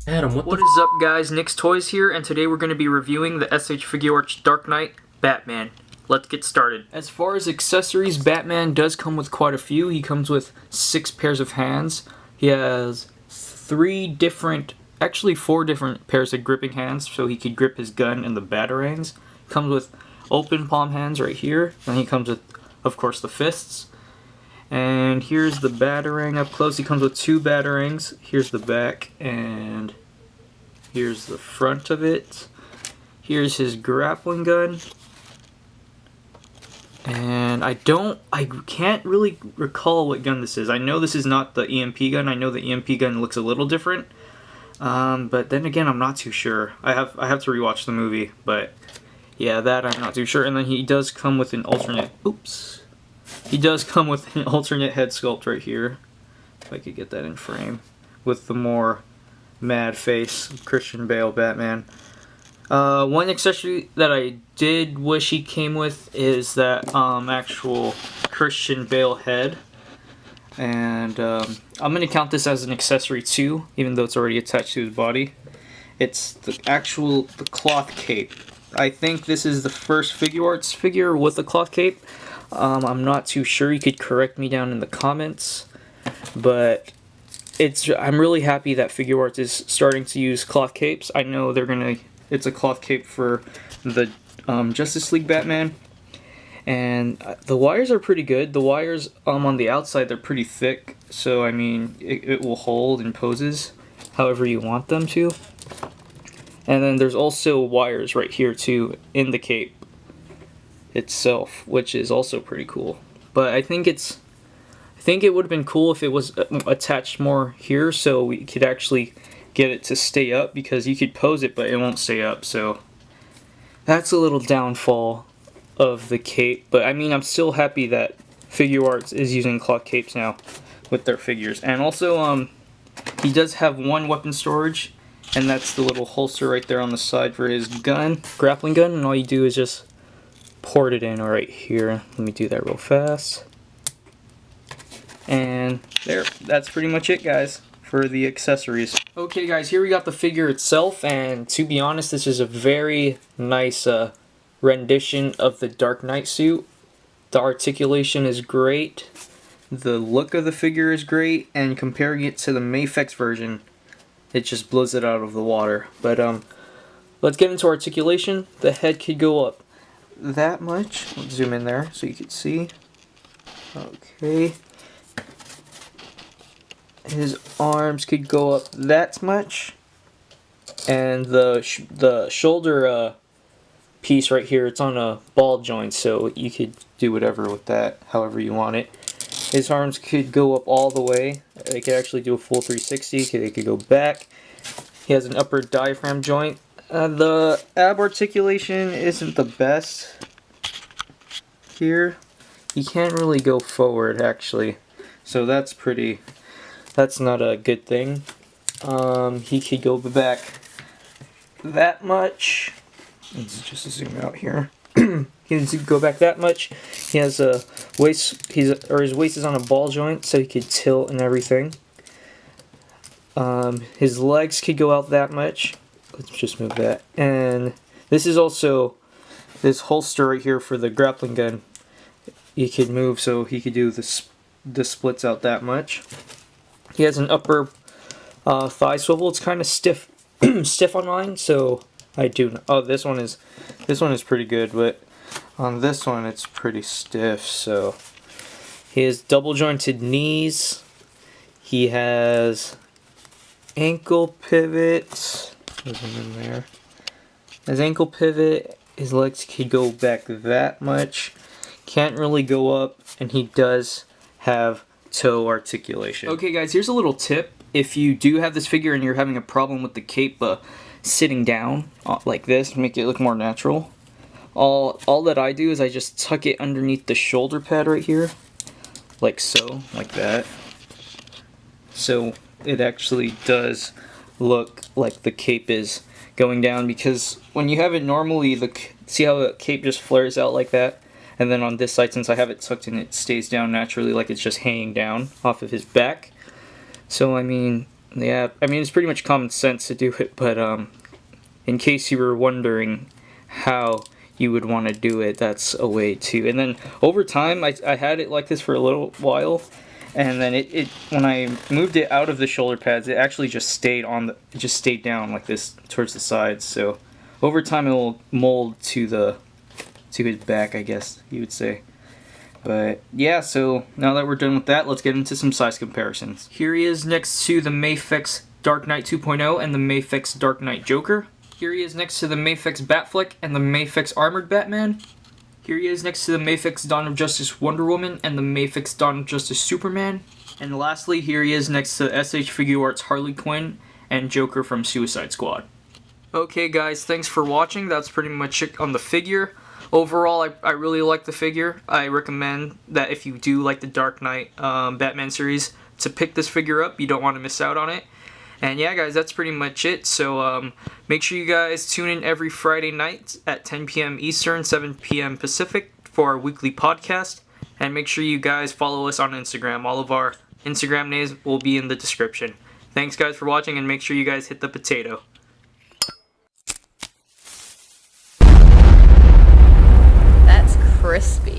Adam, what is up, guys? Nick's Toys here, and today we're going to be reviewing the SH Figuarts Dark Knight Batman. Let's get started. As far as accessories, Batman does come with quite a few. He comes with 6 pairs of hands. He has 4 different pairs of gripping hands, so he could grip his gun and the batarangs. Comes with open palm hands right here, and he comes with, of course, the fists. And here's the batarang up close. He comes with 2 batarangs. Here's the back, and here's the front of it. Here's his grappling gun. And I can't really recall what gun this is. I know this is not the EMP gun. I know the EMP gun looks a little different. But then again, I'm not too sure. I have to rewatch the movie, but yeah, that I'm not too sure. And then he does come with an alternate. Oops. He does come with an alternate head sculpt right here. If I could get that in frame. With the more mad face Christian Bale Batman. One accessory that I did wish he came with is that actual Christian Bale head. And I'm going to count this as an accessory too, even though it's already attached to his body. It's the cloth cape. I think this is the first Figuarts figure with a cloth cape. I'm not too sure. You could correct me down in the comments, but I'm really happy that Figuarts is starting to use cloth capes. I know it's a cloth cape for the Justice League Batman, and the wires are pretty good. The wires on the outside, they're pretty thick, so I mean it will hold in poses however you want them to. And then there's also wires right here too in the cape itself, which is also pretty cool. But I think it would have been cool if it was attached more here, so we could actually get it to stay up, because you could pose it but it won't stay up. So that's a little downfall of the cape. But I mean, I'm still happy that Figuarts is using cloth capes now with their figures. And also he does have one weapon storage, and that's the little holster right there on the side for his grappling gun, and all you do is just port it in right here. Let me do that real fast. And there, that's pretty much it, guys, for the accessories. Okay, guys, here we got the figure itself, and to be honest, this is a very nice rendition of the Dark Knight suit. The articulation is great. The look of the figure is great, and comparing it to the Mafex version, it just blows it out of the water. But let's get into articulation. The head could go up that much. Let's zoom in there so you can see. Okay. His arms could go up that much, and the shoulder piece right here, it's on a ball joint, so you could do whatever with that, however you want it. His arms could go up all the way. They could actually do a full 360. They could go back. He has an upper diaphragm joint. The ab articulation isn't the best here. He can't really go forward, actually, so that's not a good thing. He could go back that much. Let's just zoom out here. He can go back that much. He has a waist. His waist is on a ball joint, so he could tilt and everything. His legs could go out that much. Let's just move that. And this is also this holster right here for the grappling gun. He could move, so he could do the splits out that much. He has an upper thigh swivel. It's kind of stiff, stiff on mine, so I do. Oh, this one is pretty good, but on this one it's pretty stiff. So he has double jointed knees. He has ankle pivots. There's one in there. His ankle pivot. His legs could go back that much. Can't really go up, and he does have toe articulation. Okay, guys, here's a little tip. If you do have this figure and you're having a problem with the cape sitting down like this, make it look more natural, all that I do is I just tuck it underneath the shoulder pad right here, like so, like that. So it actually does look like the cape is going down, because when you have it normally, see how the cape just flares out like that? And then on this side, since I have it tucked in, it stays down naturally, like it's just hanging down off of his back. So I mean, Yeah, I mean, it's pretty much common sense to do it, but in case you were wondering how you would want to do it, that's a way to. And then over time, I had it like this for a little while, and then it when I moved it out of the shoulder pads, it actually just stayed it just stayed down like this towards the sides. So over time, it will mold to his back, I guess you would say. But yeah, so now that we're done with that, let's get into some size comparisons. Here he is next to the Mafex Dark Knight 2.0 and the Mafex Dark Knight Joker. Here he is next to the Mafex Batfleck and the Mafex Armored Batman. Here he is next to the Mafex Dawn of Justice Wonder Woman and the Mafex Dawn of Justice Superman. And lastly, here he is next to SH Figuarts Harley Quinn and Joker from Suicide Squad. Okay guys, thanks for watching. That's pretty much it on the figure. Overall, I really like the figure. I recommend that if you do like the Dark Knight Batman series, to pick this figure up. You don't want to miss out on it. And yeah, guys, that's pretty much it. So make sure you guys tune in every Friday night at 10 p.m. Eastern, 7 p.m. Pacific for our weekly podcast. And make sure you guys follow us on Instagram. All of our Instagram names will be in the description. Thanks, guys, for watching, and make sure you guys hit the potato. That's crispy.